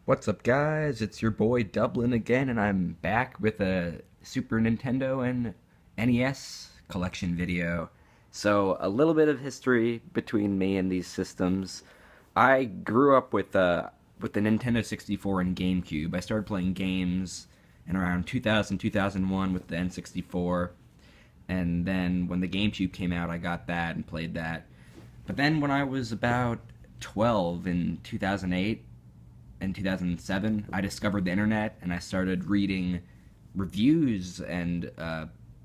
What's up, guys? It's your boy Dublin again, and I'm back with a Super Nintendo and NES collection video. So, a little bit of history between me and these systems. I grew up with the Nintendo 64 and GameCube. I started playing games in around 2000, 2001 with the N64, and then when the GameCube came out, I got that and played that. But then when I was about 12 in 2008, in 2007, I discovered the internet and I started reading reviews and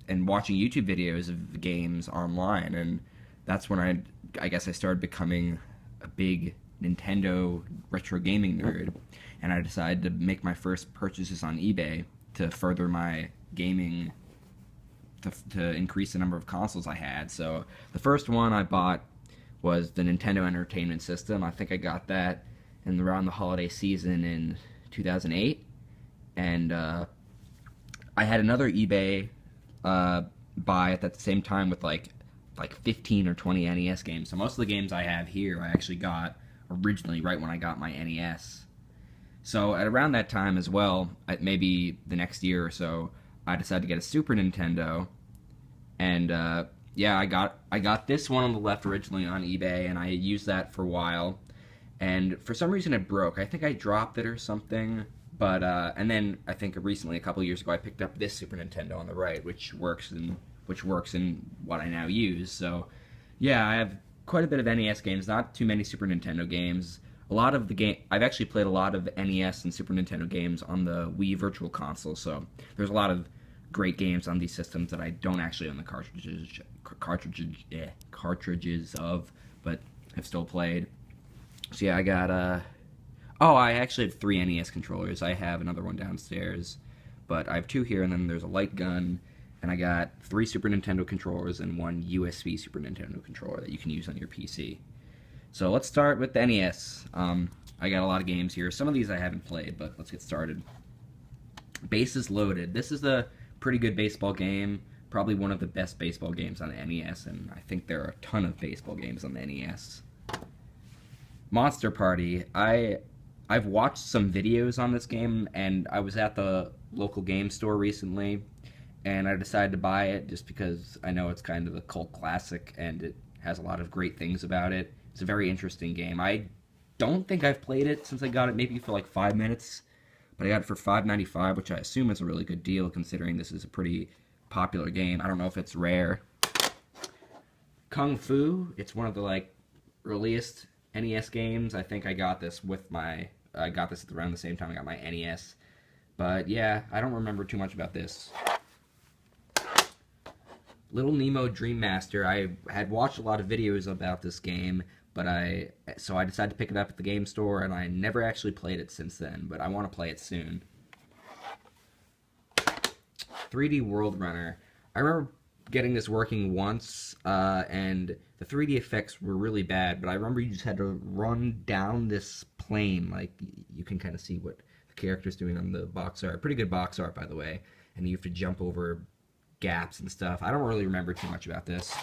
watching YouTube videos of the games online, and that's when I guess I started becoming a big Nintendo retro gaming nerd, and I decided to make my first purchases on eBay to further my gaming to increase the number of consoles I had. So the first one I bought was the Nintendo Entertainment System. I think I got that and around the holiday season in 2008, and I had another eBay buy at that same time with like 15 or 20 NES games. So most of the games I have here I actually got originally right when I got my NES. So at around that time as well, maybe the next year or so, I decided to get a Super Nintendo, and yeah, I got this one on the left originally on eBay, and I used that for a while. And for some reason it broke. I think I dropped it or something. But and then I think recently, a couple of years ago, I picked up this Super Nintendo on the right, which works in what I now use. So yeah, I have quite a bit of NES games, not too many Super Nintendo games. A lot of the I've actually played a lot of NES and Super Nintendo games on the Wii Virtual Console. So there's a lot of great games on these systems that I don't actually own the cartridges of, but have still played. So yeah, I got oh, I actually have 3 NES controllers. I have another one downstairs, but I have 2 here, and then there's a light gun, and I got 3 Super Nintendo controllers and 1 USB Super Nintendo controller that you can use on your PC. So let's start with the NES. I got a lot of games here. Some of these I haven't played, but let's get started. Bases Loaded. This is a pretty good baseball game. Probably one of the best baseball games on the NES, and I think there are a ton of baseball games on the NES. Monster Party. I've watched some videos on this game, and I was at the local game store recently, and I decided to buy it just because I know it's kind of a cult classic, and it has a lot of great things about it. It's a very interesting game. I don't think I've played it since I got it, maybe for like 5 minutes, but I got it for $5.95, which I assume is a really good deal considering this is a pretty popular game. I don't know if it's rare. Kung Fu. It's one of the earliest NES games. I think I got this at around the same time I got my NES. But yeah, I don't remember too much about this. Little Nemo Dream Master. I had watched a lot of videos about this game, but so I decided to pick it up at the game store, and I never actually played it since then, but I want to play it soon. 3D World Runner. I remember getting this working once, and the 3D effects were really bad, but I remember you just had to run down this plane. Like, you can kind of see what the character's doing on the box art. Pretty good box art, by the way. And you have to jump over gaps and stuff. I don't really remember too much about this.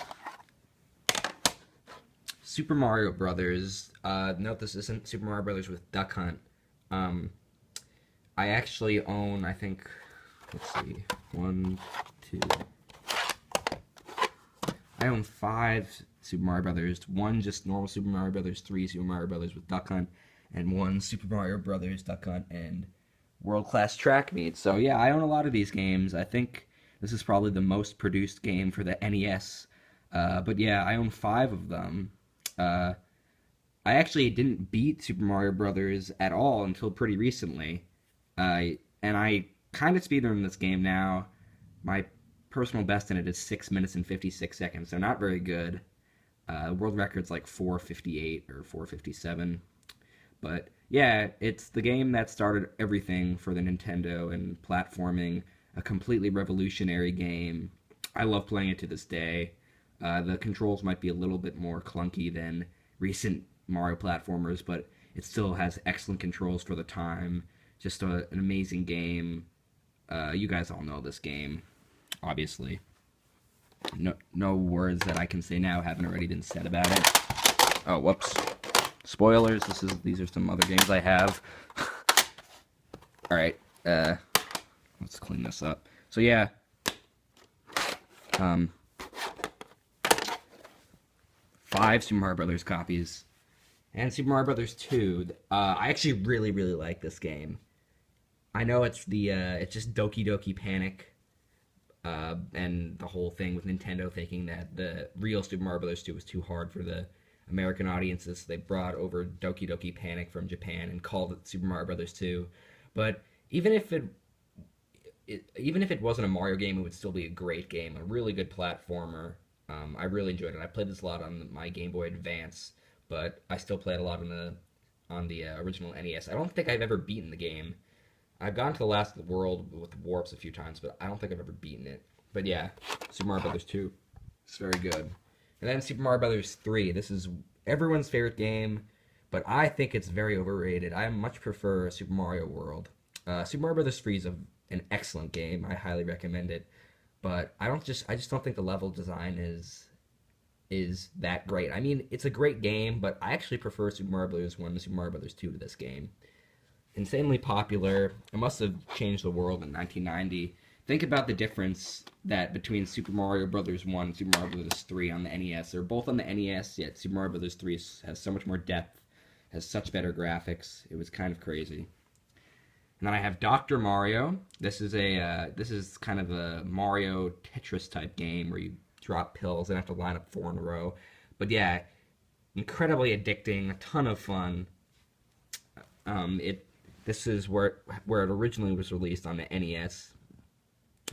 Super Mario Brothers. Note this isn't Super Mario Brothers with Duck Hunt. I actually own, I think, let's see, 1, 2... I own 5 Super Mario Brothers. 1 just normal Super Mario Brothers, 3 Super Mario Brothers with Duck Hunt, and 1 Super Mario Brothers, Duck Hunt, and World Class Track Meet. So yeah, I own a lot of these games. I think this is probably the most produced game for the NES. But yeah, I own 5 of them. I actually didn't beat Super Mario Brothers at all until pretty recently. And I kind of speedrun this game now. My personal best in it is 6 minutes and 56 seconds, so not very good. World record's like 4:58 or 4:57. But yeah, it's the game that started everything for the Nintendo and platforming, a completely revolutionary game. I love playing it to this day. The controls might be a little bit more clunky than recent Mario platformers, but it still has excellent controls for the time. Just an amazing game. You guys all know this game, obviously. No words that I can say now haven't already been said about it. Oh, whoops. Spoilers. These are some other games I have. All right, let's clean this up. So yeah, um, 5 Super Mario Brothers copies, and Super Mario Brothers 2. I actually really like this game. I know it's just Doki Doki Panic, and the whole thing with Nintendo thinking that the real Super Mario Brothers 2 was too hard for the American audiences. They brought over Doki Doki Panic from Japan and called it Super Mario Brothers 2. But even if even if it wasn't a Mario game, it would still be a great game, a really good platformer. I really enjoyed it. I played this a lot on my Game Boy Advance, but I still play it a lot on the original NES. I don't think I've ever beaten the game. I've gone to the last world with warps a few times, but I don't think I've ever beaten it. But yeah, Super Mario Brothers 2, it's very good. And then Super Mario Brothers 3. This is everyone's favorite game, but I think it's very overrated. I much prefer Super Mario World. Super Mario Brothers 3 is an excellent game. I highly recommend it. But I just don't think the level design is that great. I mean, it's a great game, but I actually prefer Super Mario Bros. 1 to Super Mario Bros. 2 to this game. Insanely popular. It must have changed the world in 1990. Think about the difference that between Super Mario Bros. 1 and Super Mario Bros. 3 on the NES. They're both on the NES, yet Super Mario Bros. 3 has so much more depth, has such better graphics. It was kind of crazy. And then I have Dr. Mario. This is kind of a Mario Tetris type game where you drop pills and have to line up 4 in a row. But yeah, incredibly addicting, a ton of fun. This is where it originally was released on the NES,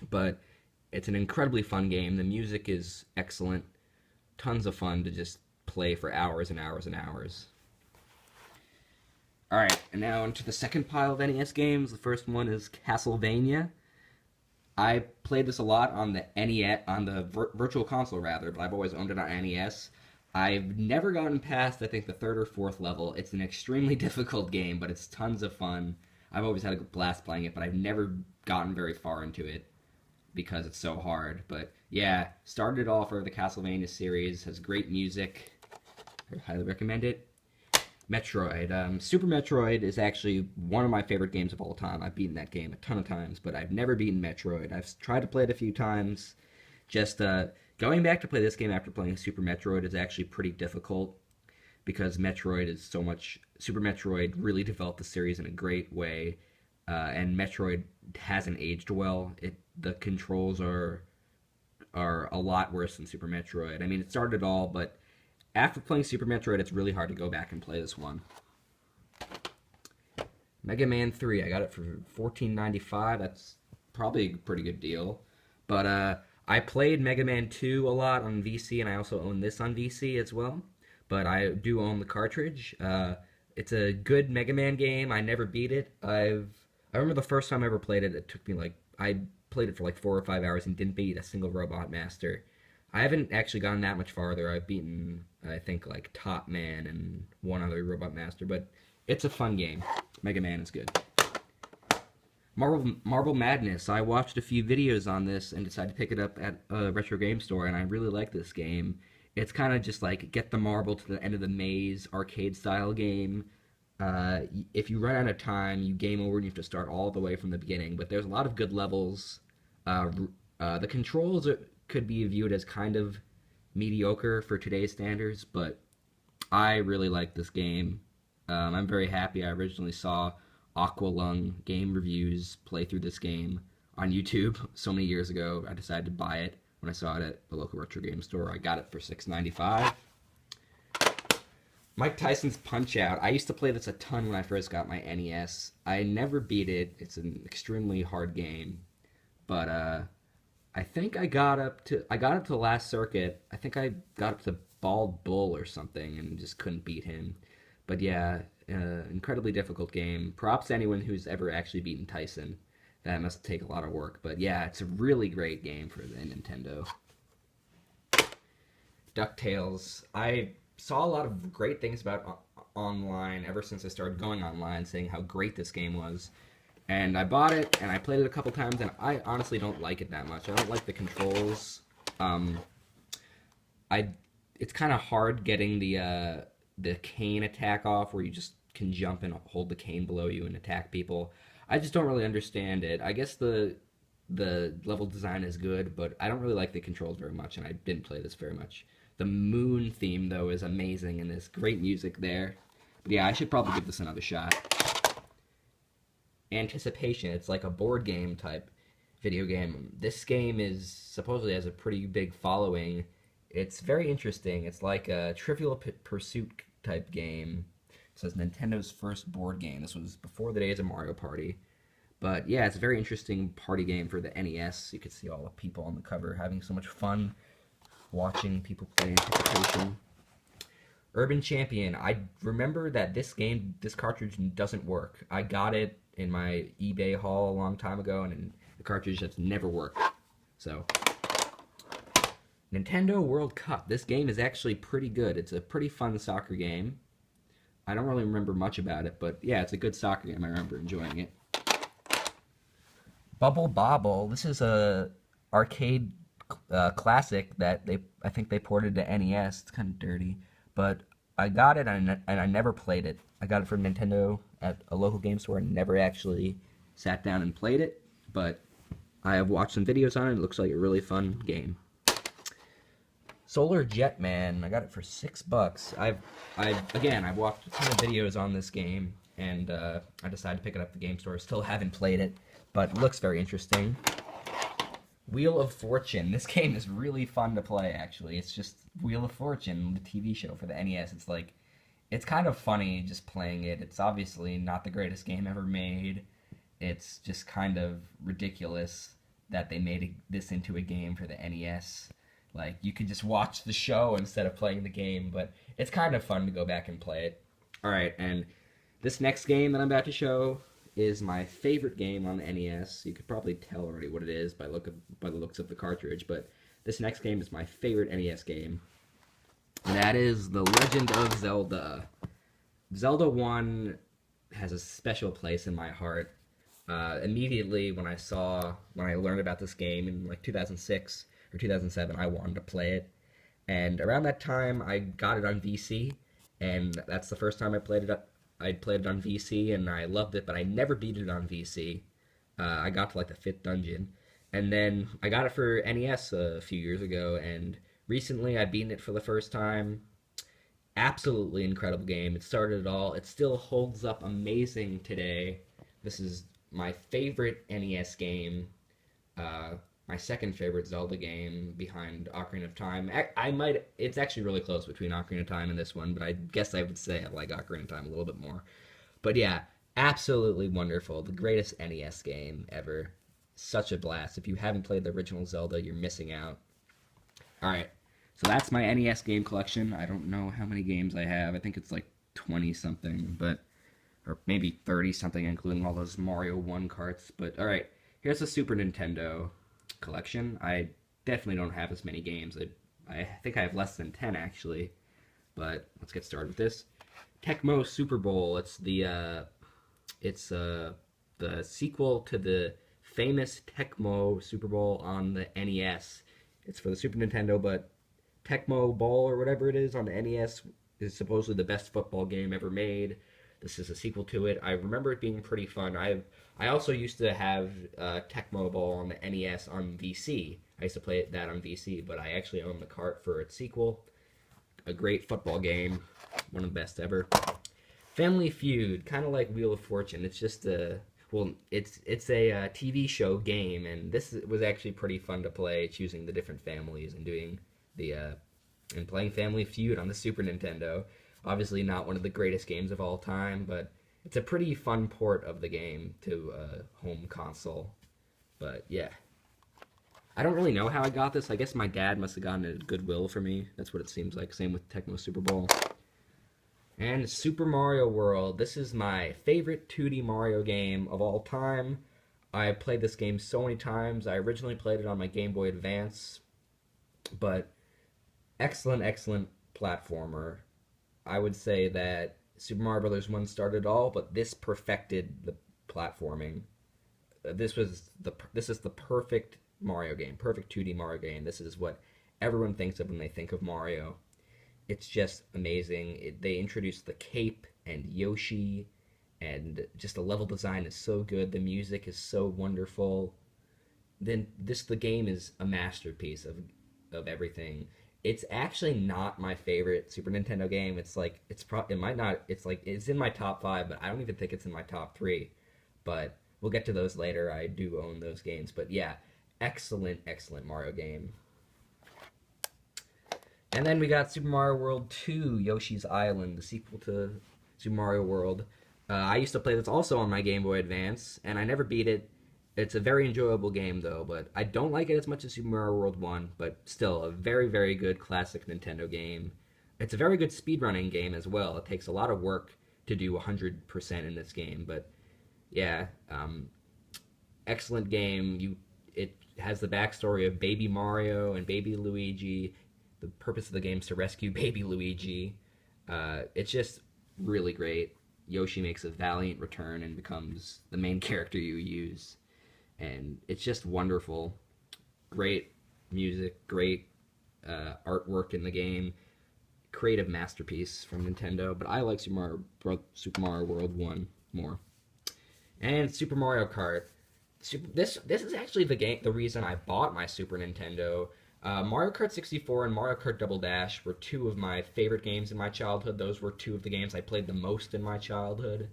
but it's an incredibly fun game. The music is excellent, tons of fun to just play for hours and hours and hours. Alright, and now into the second pile of NES games. The first one is Castlevania. I played this a lot on the NES, on the Virtual Console rather, but I've always owned it on NES. I've never gotten past, I think, the 3rd or 4th level. It's an extremely difficult game, but it's tons of fun. I've always had a blast playing it, but I've never gotten very far into it because it's so hard. But yeah, started it all for the Castlevania series, has great music. I highly recommend it. Metroid. Super Metroid is actually one of my favorite games of all time. I've beaten that game a ton of times, but I've never beaten Metroid. I've tried to play it a few times. Just going back to play this game after playing Super Metroid is actually pretty difficult because Metroid is so much. Super Metroid really developed the series in a great way, and Metroid hasn't aged well. The controls are a lot worse than Super Metroid. I mean, it started it all, but after playing Super Metroid, it's really hard to go back and play this one. Mega Man 3, I got it for $14.95. That's probably a pretty good deal. But I played Mega Man 2 a lot on VC, and I also own this on VC as well. But I do own the cartridge. It's a good Mega Man game. I never beat it. I remember the first time I ever played it, it took me I played it for 4 or 5 hours and didn't beat a single Robot Master. I haven't actually gotten that much farther. I've beaten, I think, Top Man and one other Robot Master, but it's a fun game. Mega Man is good. Marble Madness. I watched a few videos on this and decided to pick it up at a retro game store, and I really like this game. It's kind of just get the marble to the end of the maze, arcade-style game. If you run out of time, you game over and you have to start all the way from the beginning, but there's a lot of good levels. The controls could be viewed as kind of mediocre for today's standards, but I really like this game. I'm very happy I originally saw Aqualung game reviews play through this game on YouTube so many years ago. I decided to buy it when I saw it at the local retro game store. I got it for $6.95. Mike Tyson's Punch-Out. I used to play this a ton when I first got my NES. I never beat it. It's an extremely hard game, but I think I got up to the last circuit. I think I got up to Bald Bull or something and just couldn't beat him. But yeah, incredibly difficult game. Props to anyone who's ever actually beaten Tyson. That must take a lot of work. But yeah, it's a really great game for the Nintendo. DuckTales. I saw a lot of great things about online ever since I started going online, saying how great this game was. And I bought it, and I played it a couple times, and I honestly don't like it that much. I don't like the controls. It's kind of hard getting the cane attack off, where you just can jump and hold the cane below you and attack people. I just don't really understand it. I guess the level design is good, but I don't really like the controls very much, and I didn't play this very much. The moon theme, though, is amazing, and there's great music there. But yeah, I should probably give this another shot. Anticipation, it's like a board game type video game. This game is supposedly has a pretty big following. It's very interesting. It's like a Trivial Pursuit type game. It says Nintendo's first board game. This was before the days of Mario Party. But yeah, it's a very interesting party game for the NES. You can see all the people on the cover having so much fun watching people play Anticipation. Urban Champion. I remember that this cartridge doesn't work. I got it in my eBay haul a long time ago, and the cartridge just never worked. So, Nintendo World Cup. This game is actually pretty good. It's a pretty fun soccer game. I don't really remember much about it, but yeah, it's a good soccer game. I remember enjoying it. Bubble Bobble. This is a arcade classic that I think they ported to NES. It's kind of dirty, but I got it and I never played it. I got it from Nintendo at a local game store and never actually sat down and played it, but I have watched some videos on it. It looks like a really fun game. Solar Jetman. I got it for $6. I've watched a ton of videos on this game, and I decided to pick it up at the game store. Still haven't played it, but it looks very interesting. Wheel of Fortune. This game is really fun to play, actually. It's just Wheel of Fortune, the TV show for the NES. It's kind of funny just playing it. It's obviously not the greatest game ever made. It's just kind of ridiculous that they made this into a game for the NES. Like, you could just watch the show instead of playing the game, but it's kind of fun to go back and play it. Alright, and this next game that I'm about to show is my favorite game on the NES. You could probably tell already what it is by the looks of the cartridge, but this next game is my favorite NES game. And that is The Legend of Zelda. Zelda 1 has a special place in my heart. Immediately when I learned about this game in like 2006 or 2007, I wanted to play it. And around that time, I got it on VC, and that's the first time I played it. I played it on VC, and I loved it, but I never beat it on VC. I got to like the 5th dungeon, and then I got it for NES a few years ago, and recently I beaten it for the first time. Absolutely incredible game. It started it all. It still holds up amazing today. This is my favorite NES game. My second favorite Zelda game behind Ocarina of Time. It's actually really close between Ocarina of Time and this one, but I guess I would say I like Ocarina of Time a little bit more. But yeah, absolutely wonderful. The greatest NES game ever. Such a blast. If you haven't played the original Zelda, you're missing out. Alright, so that's my NES game collection. I don't know how many games I have. I think it's like 20-something, or maybe 30-something, including all those Mario 1 carts. But alright, here's the Super Nintendo collection. I definitely don't have as many games. I think I have less than 10 actually. But let's get started with this. Tecmo Super Bowl. It's the sequel to the famous Tecmo Super Bowl on the NES. It's for the Super Nintendo, but Tecmo Bowl or whatever it is on the NES is supposedly the best football game ever made. This is a sequel to it. I remember it being pretty fun. I also used to have Tecmo Bowl on the NES on VC. I used to play that on VC, but I actually own the cart for its sequel. A great football game, one of the best ever. Family Feud, kind of like Wheel of Fortune. It's just it's a TV show game, and this was actually pretty fun to play, choosing the different families and doing and playing Family Feud on the Super Nintendo. Obviously not one of the greatest games of all time, but it's a pretty fun port of the game to a home console. But yeah. I don't really know how I got this. I guess my dad must have gotten it at Goodwill for me. That's what it seems like. Same with Tecmo Super Bowl. And Super Mario World. This is my favorite 2D Mario game of all time. I played this game so many times. I originally played it on my Game Boy Advance. But excellent, excellent platformer. I would say that Super Mario Bros. 1 started it all, but this perfected the platforming. This is the perfect Mario game, perfect 2D Mario game. This is what everyone thinks of when they think of Mario. It's just amazing. They introduced the cape and Yoshi, and just the level design is so good. The music is so wonderful. Then the game is a masterpiece of everything. It's actually not my favorite Super Nintendo game. It might not. It's in my top five, but I don't even think it's in my top three. But we'll get to those later. I do own those games, but yeah, excellent Mario game. And then we got Super Mario World 2, Yoshi's Island, the sequel to Super Mario World. I used to play this also on my Game Boy Advance, and I never beat it. It's a very enjoyable game, though, but I don't like it as much as Super Mario World 1, but still a very good classic Nintendo game. It's a very good speedrunning game as well. It takes a lot of work to do 100% in this game, but yeah, excellent game. It has the backstory of Baby Mario and Baby Luigi. The purpose of the game is to rescue Baby Luigi. It's just really great. Yoshi makes a valiant return and becomes the main character you use. And it's just wonderful. Great music, great artwork in the game. Creative masterpiece from Nintendo. But I like Super Mario World 1 more. And Super Mario Kart. This is actually the reason I bought my Super Nintendo. Mario Kart 64 and Mario Kart Double Dash were two of my favorite games in my childhood. Those were two of the games I played the most in my childhood.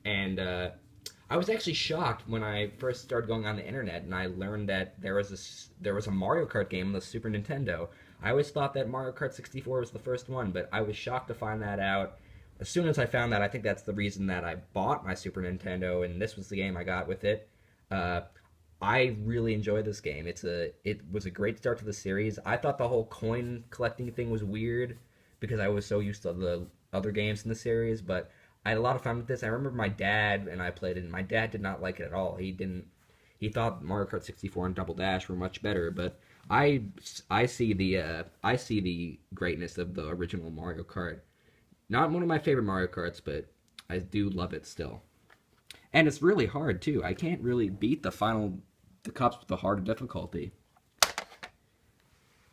And I was actually shocked when I first started going on the internet and I learned that there was a Mario Kart game on the Super Nintendo. I always thought that Mario Kart 64 was the first one, but I was shocked to find that out. As soon as I found that, I think that's the reason that I bought my Super Nintendo, and this was the game I got with it. I really enjoyed this game. It was a great start to the series. I thought the whole coin collecting thing was weird because I was so used to the other games in the series, but I had a lot of fun with this. I remember my dad and I played it, and my dad did not like it at all. He thought Mario Kart 64 and Double Dash were much better, but I see the greatness of the original Mario Kart. Not one of my favorite Mario Karts, but I do love it still. And it's really hard too. I can't really beat the cups with the harder difficulty.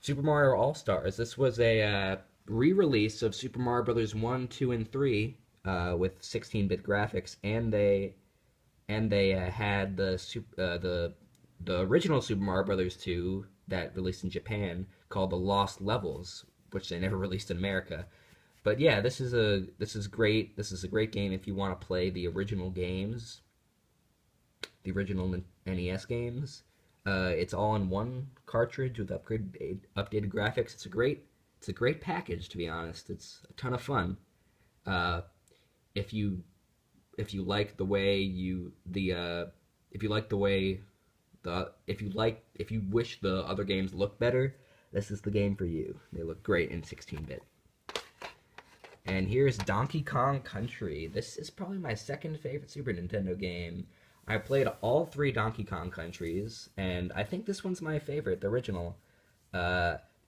Super Mario All Stars. This was a re-release of Super Mario Brothers 1, 2, and 3 with 16-bit graphics, and they had the original Super Mario Brothers 2 that released in Japan called the Lost Levels, which they never released in America. But yeah, this is great. This is a great game if you want to play the original games, the original NES games. It's all in one cartridge with updated graphics. It's a great package, to be honest. It's a ton of fun. If you like the way if you wish the other games look better, this is the game for you. They look great in 16-bit. And here's Donkey Kong Country. This is probably my second favorite Super Nintendo game. I played all three Donkey Kong Countries, and I think this one's my favorite, the original.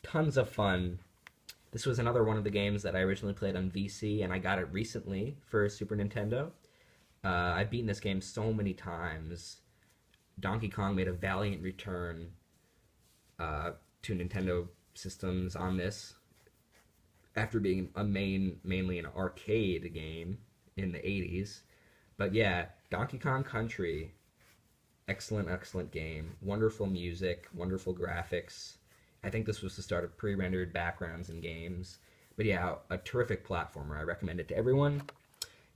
Tons of fun. This was another one of the games that I originally played on VC, and I got it recently for Super Nintendo. I've beaten this game so many times. Donkey Kong made a valiant return to Nintendo systems on this, after being mainly an arcade game in the 80s. But yeah, Donkey Kong Country, excellent game. Wonderful music, wonderful graphics. I think this was the start of pre-rendered backgrounds in games. But yeah, a terrific platformer. I recommend it to everyone.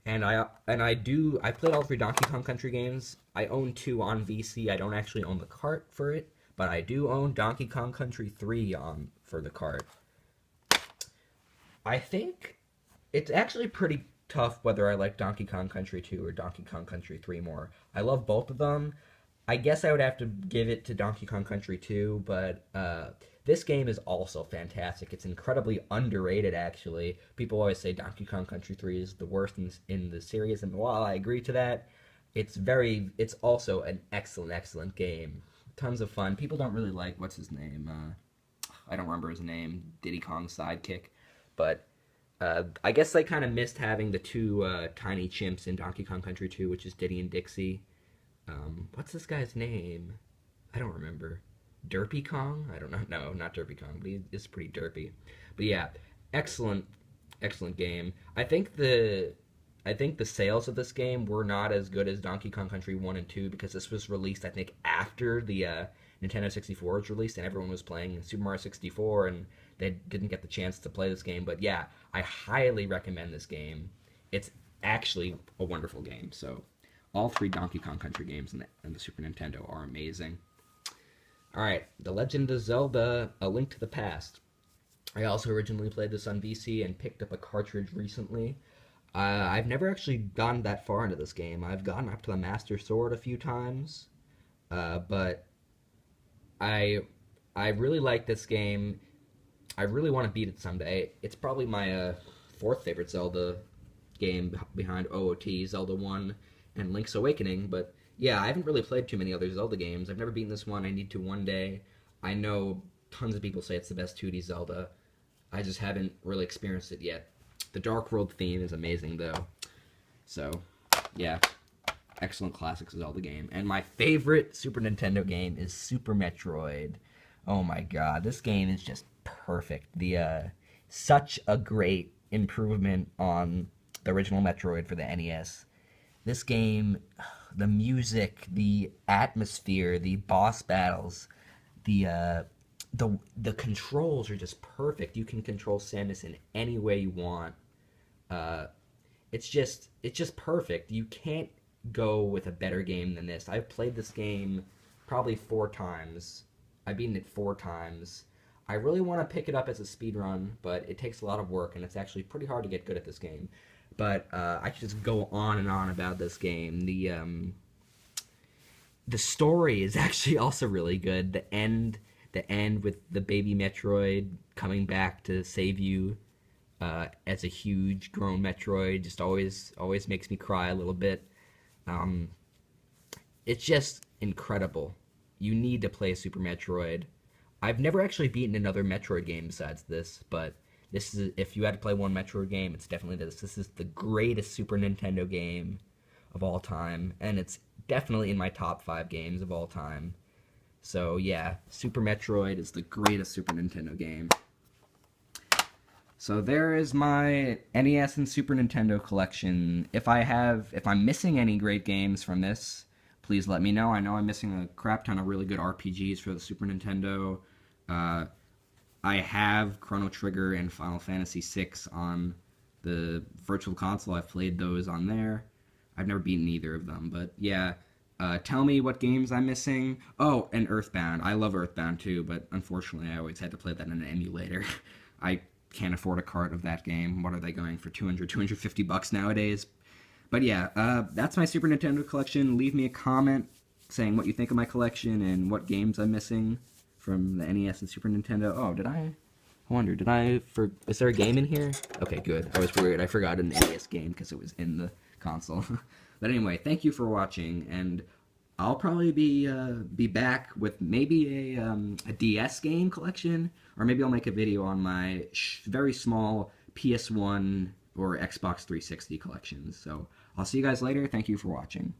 And I played all three Donkey Kong Country games. I own 2 on VC. I don't actually own the cart for it, but I do own Donkey Kong Country 3 for the cart. I think it's actually pretty tough whether I like Donkey Kong Country 2 or Donkey Kong Country 3 more. I love both of them. I guess I would have to give it to Donkey Kong Country 2, but this game is also fantastic. It's incredibly underrated, actually. People always say Donkey Kong Country 3 is the worst in the series, and while I agree to that, it's also an excellent game. Tons of fun. People don't really like, what's his name? I don't remember his name. Diddy Kong's sidekick. But I guess they kind of missed having the 2 tiny chimps in Donkey Kong Country 2, which is Diddy and Dixie. What's this guy's name? I don't remember. Derpy Kong? I don't know. No, not Derpy Kong, but he is pretty derpy. But yeah, excellent game. I think I think the sales of this game were not as good as Donkey Kong Country 1 and 2 because this was released, I think, after the Nintendo 64 was released and everyone was playing Super Mario 64 and they didn't get the chance to play this game. But yeah, I highly recommend this game. It's actually a wonderful game. So all three Donkey Kong Country games in the Super Nintendo are amazing. Alright, The Legend of Zelda, A Link to the Past. I also originally played this on VC and picked up a cartridge recently. I've never actually gone that far into this game. I've gotten up to the Master Sword a few times, but I really like this game. I really want to beat it someday. It's probably my fourth favorite Zelda game behind OOT, Zelda 1, and Link's Awakening, but yeah, I haven't really played too many other Zelda games. I've never beaten this one. I need to one day. I know tons of people say it's the best 2D Zelda. I just haven't really experienced it yet. The Dark World theme is amazing, though. So, yeah, excellent classic Zelda game. And my favorite Super Nintendo game is Super Metroid. Oh my god, this game is just perfect. Such a great improvement on the original Metroid for the NES. This game, the music, the atmosphere, the boss battles, the controls are just perfect. You can control Samus in any way you want. It's just perfect. You can't go with a better game than this. I've played this game probably 4 times. I've beaten it 4 times. I really want to pick it up as a speedrun, but it takes a lot of work, and it's actually pretty hard to get good at this game. But I could just go on and on about this game. The story is actually also really good. The end with the baby Metroid coming back to save you as a huge grown Metroid just always makes me cry a little bit. It's just incredible. You need to play Super Metroid. I've never actually beaten another Metroid game besides this, but this is, if you had to play one Metroid game, it's definitely this. This is the greatest Super Nintendo game of all time, and it's definitely in my top 5 games of all time. So yeah, Super Metroid is the greatest Super Nintendo game. So there is my NES and Super Nintendo collection. If I'm missing any great games from this, please let me know. I know I'm missing a crap ton of really good RPGs for the Super Nintendo. I have Chrono Trigger and Final Fantasy VI on the Virtual Console. I've played those on there. I've never beaten either of them, but yeah. Tell me what games I'm missing. Oh, and Earthbound. I love Earthbound too, but unfortunately I always had to play that in an emulator. I can't afford a cart of that game. What are they going for, $250 nowadays? But yeah, that's my Super Nintendo collection. Leave me a comment saying what you think of my collection and what games I'm missing from the NES and Super Nintendo. Oh, is there a game in here? Okay, good. I was worried. I forgot an NES game because it was in the console. But anyway, thank you for watching, and I'll probably be back with maybe a DS game collection, or maybe I'll make a video on my very small PS1 or Xbox 360 collections. So I'll see you guys later. Thank you for watching.